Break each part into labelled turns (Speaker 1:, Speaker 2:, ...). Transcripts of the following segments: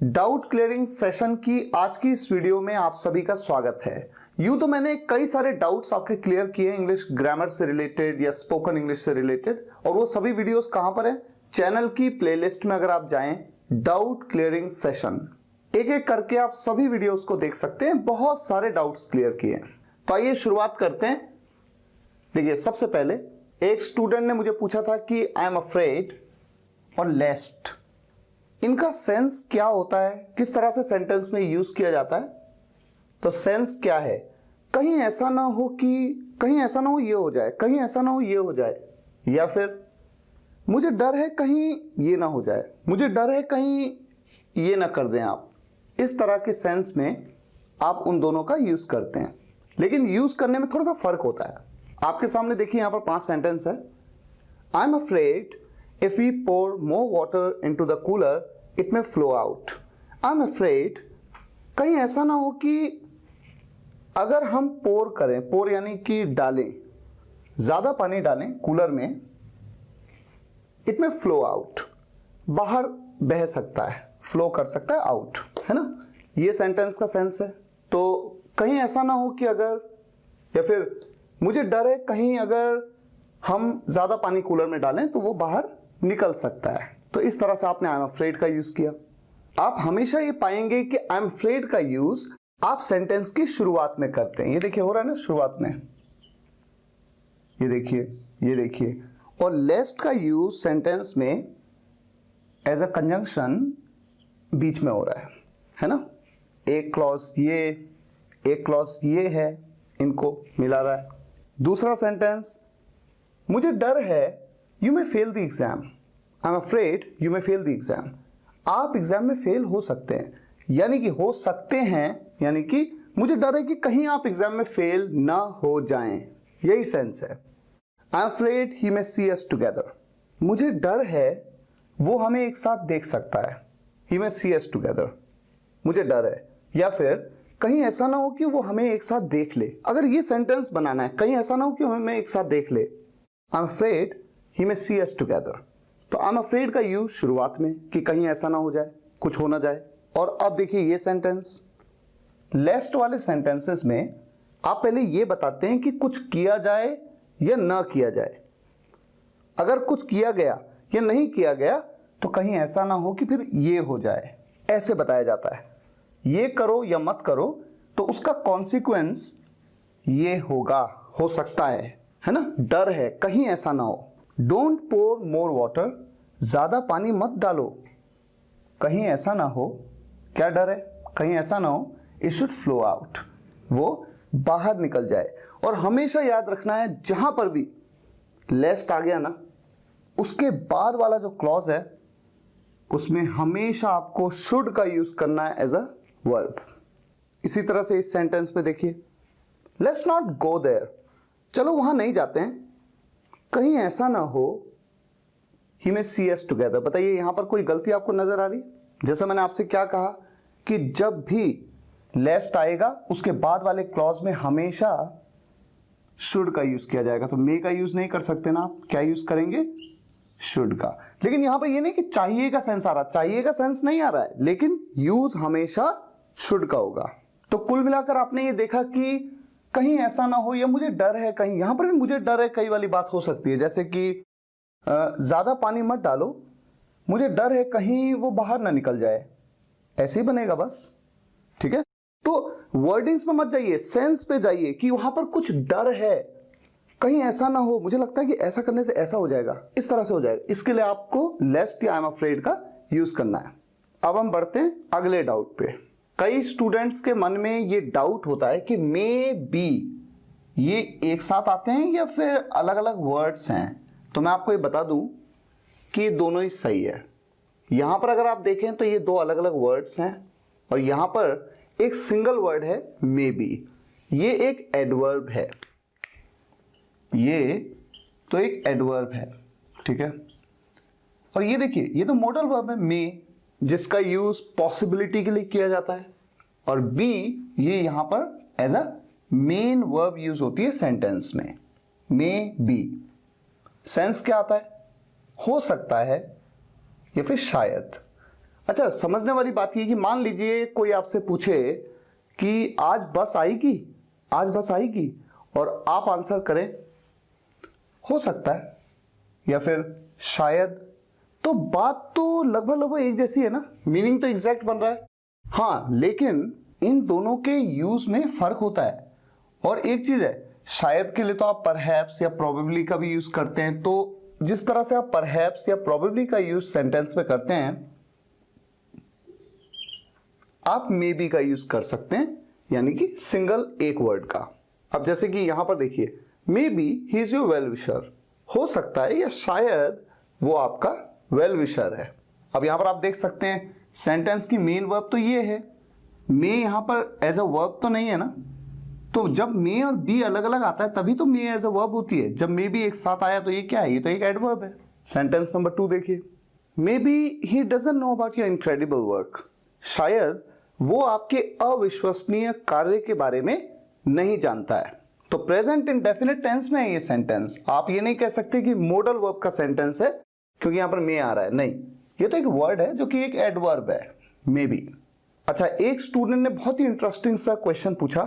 Speaker 1: Doubt clearing session की आज की इस वीडियो में आप सभी का स्वागत है। यूं तो मैंने कई सारे डाउट्स आपके क्लियर किए हैं इंग्लिश ग्रामर से रिलेटेड या स्पोकन इंग्लिश से रिलेटेड, और वो सभी वीडियोस कहां पर हैं? चैनल की प्लेलिस्ट में अगर आप जाएं डाउट क्लियरिंग सेशन, एक एक करके आप सभी वीडियोस को देख सकते हैं। बहुत सारे डाउट्स क्लियर किए हैं। तो आइए शुरुआत करते हैं। देखिए, सबसे पहले एक स्टूडेंट ने मुझे पूछा था कि आई एम अफ्रेड और लेस्ट, इनका सेंस क्या होता है, किस तरह से सेंटेंस में यूज किया जाता है। तो सेंस क्या है? कहीं ऐसा ना हो ये हो जाए, कहीं ऐसा ना हो ये हो जाए, या फिर मुझे डर है कहीं ये ना हो जाए, मुझे डर है कहीं ये ना कर दें आप। इस तरह के सेंस में आप उन दोनों का यूज करते हैं, लेकिन यूज करने में थोड़ा सा फर्क होता है। आपके सामने देखिए, यहां पर 5 सेंटेंस है। I am afraid if we pour more water into the cooler it may flow out. I'm afraid कहीं ऐसा ना हो कि अगर हम पोर करें, पोर यानी कि डालें, ज्यादा पानी डालें कूलर में, it may flow out, बाहर बह सकता है, फ्लो कर सकता है, आउट, है ना। ये सेंटेंस का सेंस है। तो कहीं ऐसा ना हो कि अगर, या फिर मुझे डर है कहीं अगर हम ज्यादा पानी कूलर में डालें तो वो बाहर निकल सकता है। तो इस तरह से आपने आई एम अफ्रेड का यूज किया। आप हमेशा ये पाएंगे कि आई एम अफ्रेड का यूज आप सेंटेंस की शुरुआत में करते हैं। ये देखिए, हो रहा है ना शुरुआत में, ये देखिए। और लेस्ट का यूज सेंटेंस में एज अ कंजंक्शन बीच में हो रहा है ना। एक क्लॉज ये है, इनको मिला रहा है। दूसरा सेंटेंस, मुझे डर है you may fail the exam, I am afraid you may fail the exam. आप एग्जाम में फेल हो सकते हैं, यानी कि हो सकते हैं, यानी कि मुझे डर है कि कहीं आप एग्जाम में फेल ना हो जाएं, यही सेंस है। I am afraid he may see us together, मुझे डर है वो हमें एक साथ देख सकता है, ही मे सी अस टुगेदर, मुझे डर है। या फिर कहीं ऐसा ना हो कि वो हमें एक साथ देख ले। अगर ये सेंटेंस बनाना है, कहीं ऐसा ना हो कि हमें एक साथ देख ले, I am afraid he may see us together. तो आई एम अफ्रेड का यूज शुरुआत में कि कहीं ऐसा ना हो जाए, कुछ हो ना जाए। और अब देखिए ये सेंटेंस, लेस्ट वाले सेंटेंसेस में आप पहले ये बताते हैं कि कुछ किया जाए या ना किया जाए। अगर कुछ किया गया या नहीं किया गया तो कहीं ऐसा ना हो कि फिर ये हो जाए, ऐसे बताया जाता है। ये करो या मत करो तो उसका कॉन्सिक्वेंस ये होगा, हो सकता है ना। डर है कहीं ऐसा ना हो। डोंट पोर मोर वाटर, ज्यादा पानी मत डालो, कहीं ऐसा ना हो, क्या डर है, कहीं ऐसा ना हो इट शुड फ्लो आउट, वो बाहर निकल जाए। और हमेशा याद रखना है, जहां पर भी लेस्ट आ गया ना, उसके बाद वाला जो क्लॉज है उसमें हमेशा आपको शुड का यूज करना है एज अ वर्ब। इसी तरह से इस सेंटेंस में देखिए, लेट्स नॉट गो देयर, चलो वहां नहीं जाते हैं, कहीं ऐसा ना हो ही मे सी अस टुगेदर। बताइए यहां पर कोई गलती आपको नजर आ रही? जैसा मैंने आपसे क्या कहा कि जब भी लेस्ट आएगा उसके बाद वाले क्लॉज में हमेशा शुड का यूज किया जाएगा। तो मे का यूज नहीं कर सकते ना आप, क्या यूज करेंगे? शुड का। लेकिन यहां पर ये नहीं कि चाहिए का सेंस आ रहा, चाहिए का सेंस नहीं आ रहा है, लेकिन यूज हमेशा शुड का होगा। तो कुल मिलाकर आपने ये देखा कि कहीं ऐसा ना हो या मुझे डर है कहीं, यहां पर भी मुझे डर है कई वाली बात हो सकती है। जैसे कि ज्यादा पानी मत डालो, मुझे डर है कहीं वो बाहर ना निकल जाए, ऐसे ही बनेगा बस, ठीक है। तो वर्डिंग्स में मत जाइए, सेंस पे जाइए कि वहां पर कुछ डर है, कहीं ऐसा ना हो, मुझे लगता है कि ऐसा करने से ऐसा हो जाएगा, इस तरह से हो जाएगा। इसके लिए आपको लेस्ट या आई एम अफ्रेड का यूज करना है। अब हम बढ़ते हैं अगले डाउट पे। कई स्टूडेंट्स के मन में ये डाउट होता है कि मे बी ये एक साथ आते हैं या फिर अलग अलग वर्ड्स हैं। तो मैं आपको ये बता दूं कि ये दोनों ही सही है। यहां पर अगर आप देखें तो ये दो अलग अलग वर्ड्स हैं, और यहां पर एक सिंगल वर्ड है मे बी। ये एक एडवर्ब है, ये तो एक एडवर्ब है, ठीक है। और ये देखिए, ये तो मॉडल वर्ब है मे, जिसका यूज पॉसिबिलिटी के लिए किया जाता है। और बी, ये यहां पर as a main verb use होती है सेंटेंस में, मे बी। सेंस क्या आता है? हो सकता है या फिर शायद। अच्छा, समझने वाली बात ये कि मान लीजिए कोई आपसे पूछे कि आज बस आएगी, आज बस आएगी, और आप आंसर करें हो सकता है या फिर शायद, तो बात तो लगभग लगभग एक जैसी है ना, मीनिंग तो एग्जैक्ट बन रहा है। हाँ, लेकिन इन दोनों के यूज में फर्क होता है। और एक चीज है, शायद के लिए तो आप परहैप्स या प्रोबेबली का भी यूज करते हैं, तो जिस तरह से आप परहैप्स या प्रोबेबली का यूज सेंटेंस में करते हैं, आप मे बी का यूज कर सकते हैं, यानी कि सिंगल एक वर्ड का। अब जैसे कि यहां पर देखिए, may be he is your well wisher, हो सकता है या शायद वो आपका वेल विशर है। अब यहां पर आप देख सकते हैं सेंटेंस की मेन वर्ब तो ये है, मे यहां पर एज अ वर्ब तो नहीं है ना, तो जब मे और बी अलग अलग आता है तभी तो मे एज अ वर्ब होती है। जब मे बी एक साथ आया तो ये क्या है, ये तो एक एडवर्ब है। सेंटेंस नंबर 2 देखिए, may be he doesn't know about your incredible work, शायद वो आपके अविश्वसनीय कार्य के बारे में नहीं जानता है। तो प्रेजेंट इंडेफिनिट टेंस में है ये सेंटेंस, आप ये नहीं कह सकते कि मॉडल वर्ब का सेंटेंस है क्योंकि यहां पर मे आ रहा है, नहीं, ये तो एक वर्ड है जो कि एक एडवर्ब है, मे बी। अच्छा, एक स्टूडेंट ने बहुत ही इंटरेस्टिंग सा क्वेश्चन पूछा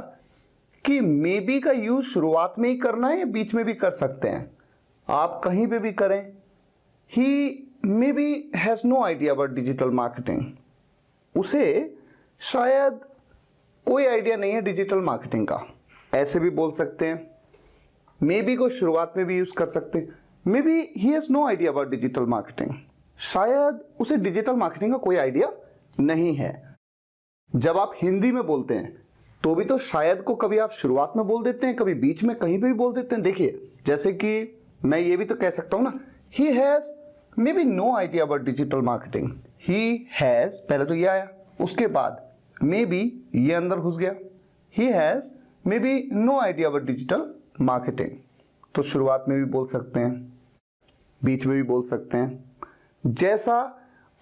Speaker 1: कि मे बी का यूज शुरुआत में ही करना है या बीच में भी कर सकते हैं। आप कहीं पे भी करें। He may be has no idea about digital marketing, उसे शायद कोई आइडिया नहीं है डिजिटल मार्केटिंग का, ऐसे भी बोल सकते हैं। मे बी को शुरुआत में भी यूज कर सकते हैं, maybe he has no idea about digital marketing, शायद उसे डिजिटल मार्केटिंग का कोई आइडिया नहीं है। जब आप हिंदी में बोलते हैं तो भी तो शायद को कभी आप शुरुआत में बोल देते हैं, कभी बीच में, कहीं पे भी बोल देते हैं। देखिए, जैसे कि मैं ये भी तो कह सकता हूं ना, he has maybe no idea about digital marketing, he has पहले तो ये आया, उसके बाद मे बी ये अंदर घुस गया, he has maybe no idea about digital marketing. तो शुरुआत में भी बोल सकते हैं, बीच में भी बोल सकते हैं, जैसा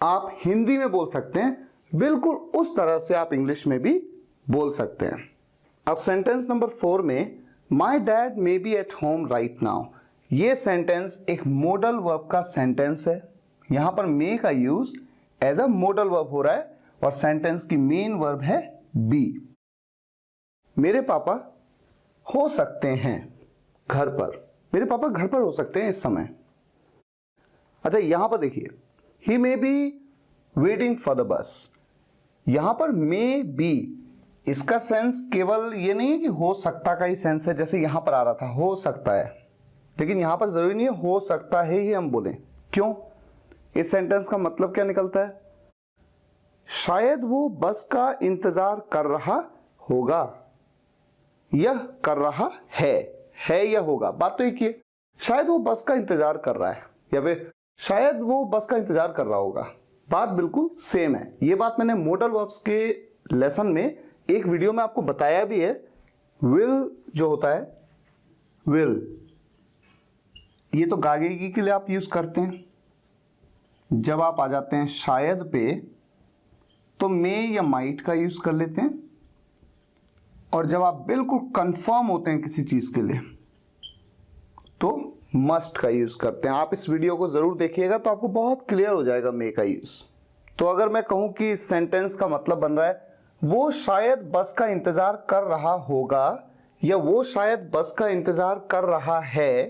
Speaker 1: आप हिंदी में बोल सकते हैं बिल्कुल उस तरह से आप इंग्लिश में भी बोल सकते हैं। अब सेंटेंस नंबर 4 में my dad may be at home right now, ये सेंटेंस एक मॉडल वर्ब का सेंटेंस है। यहां पर मे का use as a modal verb हो रहा है और सेंटेंस की मेन वर्ब है बी। मेरे पापा हो सकते हैं घर पर, मेरे पापा घर पर हो सकते हैं इस समय। अच्छा, यहां पर देखिए, he may be waiting for the bus, यहां पर मे बी, इसका सेंस केवल ये नहीं है कि हो सकता का ही सेंस है, जैसे यहां पर आ रहा था हो सकता है, लेकिन यहां पर जरूरी नहीं है हो सकता है ही हम बोलें। क्यों? इस सेंटेंस का मतलब क्या निकलता है, शायद वो बस का इंतजार कर रहा होगा, यह कर रहा है या होगा, बात तो एक ही है। शायद वो बस का इंतजार कर रहा है या फिर शायद वो बस का इंतजार कर रहा होगा, बात बिल्कुल सेम है। ये बात मैंने मॉडल वर्ब्स के लेसन में एक वीडियो में आपको बताया भी है। विल जो होता है, विल, ये तो गागेगी के लिए आप यूज करते हैं। जब आप आ जाते हैं शायद पे तो मे या माइट का यूज कर लेते हैं, और जब आप बिल्कुल कंफर्म होते हैं किसी चीज के लिए तो मस्ट का यूज करते हैं। आप इस वीडियो को जरूर देखिएगा तो आपको बहुत क्लियर हो जाएगा मे का यूज। तो अगर मैं कहूं कि सेंटेंस का मतलब बन रहा है वो शायद बस का इंतजार कर रहा होगा या वो शायद बस का इंतजार कर रहा है,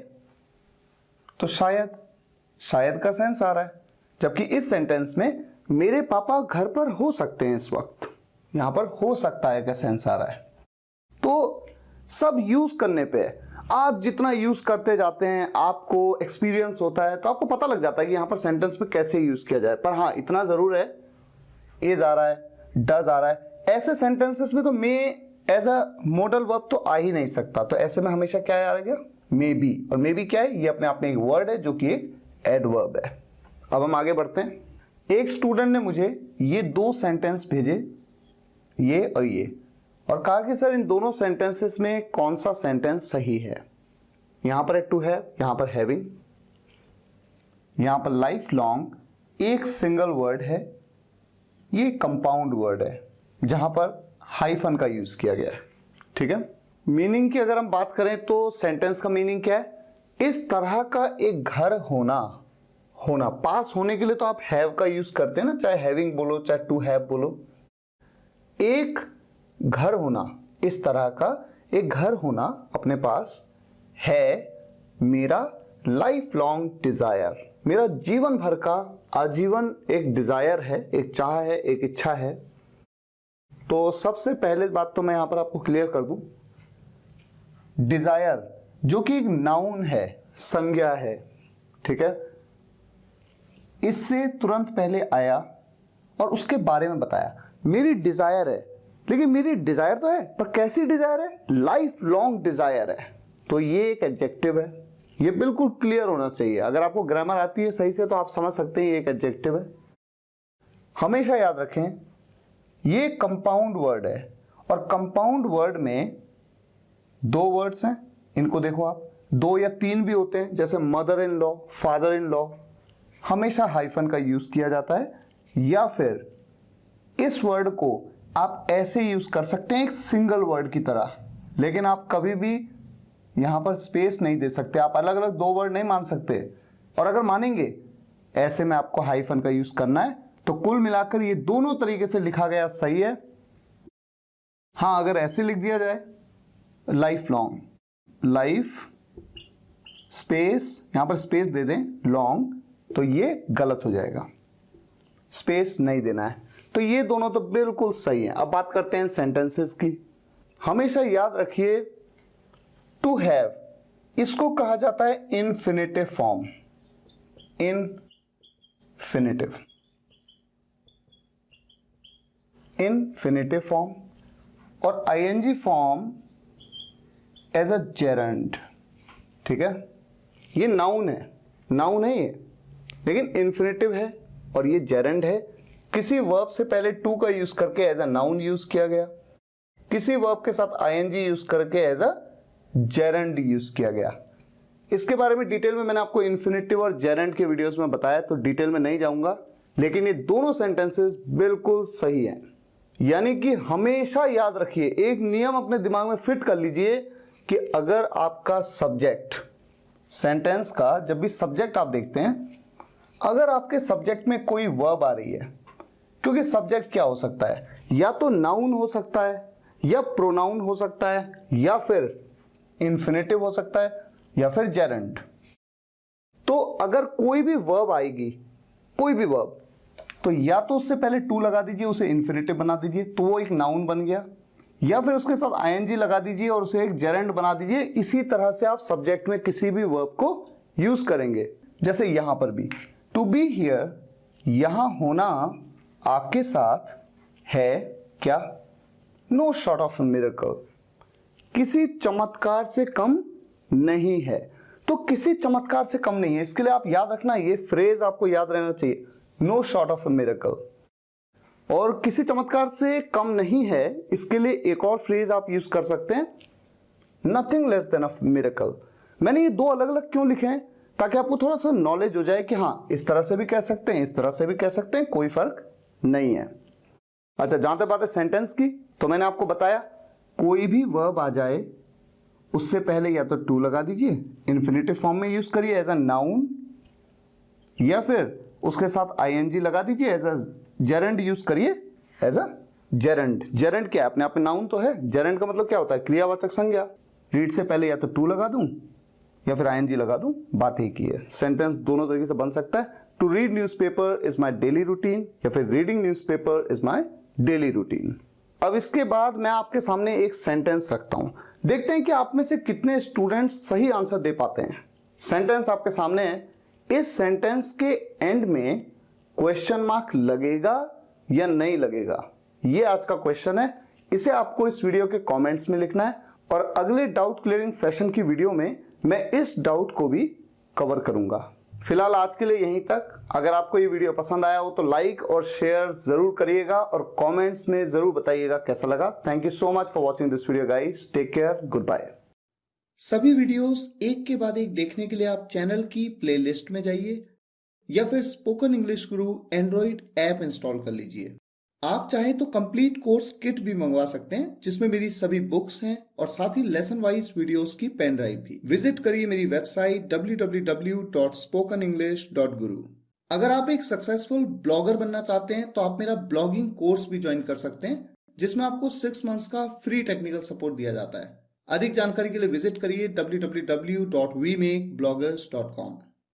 Speaker 1: तो शायद का सेंस आ रहा है। जबकि इस सेंटेंस में मेरे पापा घर पर हो सकते हैं इस वक्त, यहां पर हो सकता है का सेंस आ रहा है। तो सब यूज करने पे, आप जितना यूज करते जाते हैं आपको एक्सपीरियंस होता है, तो आपको पता लग जाता है कि यहां पर सेंटेंस में कैसे यूज किया जाए। पर हाँ, इतना जरूर है, इज आ रहा है, डज आ रहा है, ऐसे सेंटेंसेस में तो मे एज अ मॉडल वर्ब तो आ ही नहीं सकता। तो ऐसे में हमेशा क्या आ गया, मे बी। और मे बी क्या है, ये अपने आप में एक वर्ड है जो कि एक एडवर्ब है। अब हम आगे बढ़ते हैं। एक स्टूडेंट ने मुझे ये 2 सेंटेंस भेजे, ये और ये, और कहा कि सर इन दोनों सेंटेंसेस में कौन सा सेंटेंस सही है। यहां पर है टू हैव, यहां पर हैविंग, यहां पर लाइफ लॉन्ग एक सिंगल वर्ड है, ये कंपाउंड वर्ड है जहां पर हाइफन का यूज किया गया है। ठीक है, मीनिंग की अगर हम बात करें तो सेंटेंस का मीनिंग क्या है, इस तरह का एक घर होना, होना। पास होने के लिए तो आप हैव का यूज करते हैं ना, चाहे हैविंग बोलो चाहे टू हैव बोलो। एक घर होना, इस तरह का एक घर होना अपने पास है मेरा लाइफ लॉन्ग डिजायर, मेरा जीवन भर का आजीवन एक डिजायर है, एक चाह है, एक इच्छा है। तो सबसे पहले बात तो मैं यहां पर आपको क्लियर कर दूं, डिजायर जो कि एक नाउन है, संज्ञा है, ठीक है, इससे तुरंत पहले आया और उसके बारे में बताया। मेरी डिजायर है, लेकिन मेरी डिजायर तो है पर कैसी डिजायर है? लाइफ लॉन्ग डिजायर है। तो ये एक एडजेक्टिव है, ये बिल्कुल क्लियर होना चाहिए। अगर आपको ग्रामर आती है सही से तो आप समझ सकते हैं ये एक एडजेक्टिव है। हमेशा याद रखें ये कंपाउंड वर्ड है, और कंपाउंड वर्ड में दो वर्ड्स हैं, इनको देखो आप, दो या तीन भी होते हैं, जैसे mother in law, father in law, हमेशा हाइफन का यूज किया जाता है। या फिर इस वर्ड को आप ऐसे यूज कर सकते हैं एक सिंगल वर्ड की तरह, लेकिन आप कभी भी यहां पर स्पेस नहीं दे सकते, आप अलग अलग दो वर्ड नहीं मान सकते। और अगर मानेंगे ऐसे में आपको हाइफन का यूज करना है। तो कुल मिलाकर ये दोनों तरीके से लिखा गया सही है। हाँ, अगर ऐसे लिख दिया जाए लाइफ लॉन्ग, लाइफ स्पेस, यहां पर स्पेस दे दें लॉन्ग, तो ये गलत हो जाएगा, स्पेस नहीं देना है। तो ये दोनों तो बिल्कुल सही है। अब बात करते हैं सेंटेंसेस की। हमेशा याद रखिए टू हैव, इसको कहा जाता है infinitive form, infinitive, infinitive form, और ING form as a gerund, ठीक है। ये नाउन है, नाउन है ये, लेकिन इन्फिनिटिव है और ये जेरंड है। किसी वर्ब से पहले टू का यूज करके एज अ नाउन यूज किया गया, किसी वर्ब के साथ आईएनजी यूज करके एज अ जेरंड यूज किया गया। इसके बारे में डिटेल में मैंने आपको इन्फिनिटिव और जेरंड के वीडियोस में बताया, तो डिटेल में नहीं जाऊंगा, लेकिन ये दोनों सेंटेंसेस बिल्कुल सही हैं। यानी कि हमेशा याद रखिए, एक नियम अपने दिमाग में फिट कर लीजिए कि अगर आपका सब्जेक्ट, सेंटेंस का जब भी सब्जेक्ट आप देखते हैं, अगर आपके सब्जेक्ट में कोई वर्ब आ रही है, क्योंकि सब्जेक्ट क्या हो सकता है, या तो नाउन हो सकता है, या प्रोनाउन हो सकता है, या फिर इन्फिनिटिव हो सकता है, या फिर जेरंड। तो अगर कोई भी वर्ब आएगी, कोई भी वर्ब, तो या तो उससे पहले टू लगा दीजिए, उसे इन्फिनिटिव बना दीजिए, तो वो एक नाउन बन गया, या फिर उसके साथ आईएनजी लगा दीजिए और उसे एक जेरंड बना दीजिए। इसी तरह से आप सब्जेक्ट में किसी भी वर्ब को यूज करेंगे। जैसे यहां पर भी टू बी हियर, यहां होना आपके साथ है क्या? नो शॉर्ट ऑफ मिरेकल, किसी चमत्कार से कम नहीं है। तो किसी चमत्कार से कम नहीं है, इसके लिए आप याद रखना, ये फ्रेज आपको याद रहना चाहिए, नो शॉर्ट ऑफ मिरेकल। और किसी चमत्कार से कम नहीं है, इसके लिए एक और फ्रेज आप यूज कर सकते हैं, nothing less than a miracle. मैंने ये दो अलग अलग क्यों लिखे हैं? ताकि आपको थोड़ा सा नॉलेज हो जाए कि हाँ, इस तरह से भी कह सकते हैं, इस तरह से भी कह सकते हैं, कोई फर्क नहीं है। अच्छा, जहां तक बात है सेंटेंस की, तो मैंने आपको बताया कोई भी वर्ब आ जाए उससे पहले या तो टू लगा दीजिए, इन्फिनिटिव फॉर्म में यूज करिए एज अ नाउन, या फिर उसके साथ आईएनजी लगा दीजिए, एज अ जेरंड यूज करिए, एज अ जेरंड। जेरंड क्या है? अपने आप में नाउन तो है, जेरंड का मतलब क्या होता है? क्रियावाचक संज्ञा। रीड से पहले या तो टू लगा दूं या फिर आईएनजी लगा दूं, बात एक ही है। सेंटेंस दोनों तरीके से बन सकता है। To read newspaper is my daily routine, या फिर reading newspaper is my daily routine. अब इसके बाद मैं आपके सामने एक सेंटेंस रखता हूं, देखते हैं कि आप में से कितने स्टूडेंट्स सही आंसर दे पाते हैं। सेंटेंस आपके सामने है, इस सेंटेंस के एंड में क्वेश्चन मार्क लगेगा या नहीं लगेगा, ये आज का क्वेश्चन है। इसे आपको इस वीडियो के कमेंट्स में लिखना है, और अगले डाउट क्लियरिंग सेशन की वीडियो में मैं इस डाउट को भी कवर करूंगा। फिलहाल आज के लिए यहीं तक। अगर आपको ये वीडियो पसंद आया हो तो लाइक और शेयर जरूर करिएगा, और कमेंट्स में जरूर बताइएगा कैसा लगा। Thank you so much for watching this video guys, take care, goodbye.
Speaker 2: सभी वीडियोस एक के बाद एक देखने के लिए आप चैनल की प्लेलिस्ट में जाइए, या फिर स्पोकन इंग्लिश गुरु एंड्रॉइड ऐप इंस्टॉल कर लीजिए। आप चाहे तो कंप्लीट कोर्स किट भी मंगवा सकते हैं जिसमें मेरी सभी बुक्स हैं और साथ ही लेसन वाइज वीडियोस की पेन ड्राइव भी। विजिट करिए मेरी वेबसाइट www.spokenenglish.guru। अगर आप एक सक्सेसफुल ब्लॉगर बनना चाहते हैं तो आप मेरा ब्लॉगिंग कोर्स भी ज्वाइन कर सकते हैं जिसमें आपको 6 मंथ्स का फ्री टेक्निकल सपोर्ट दिया जाता है। अधिक जानकारी के लिए विजिट करिए www.wemakebloggers.com।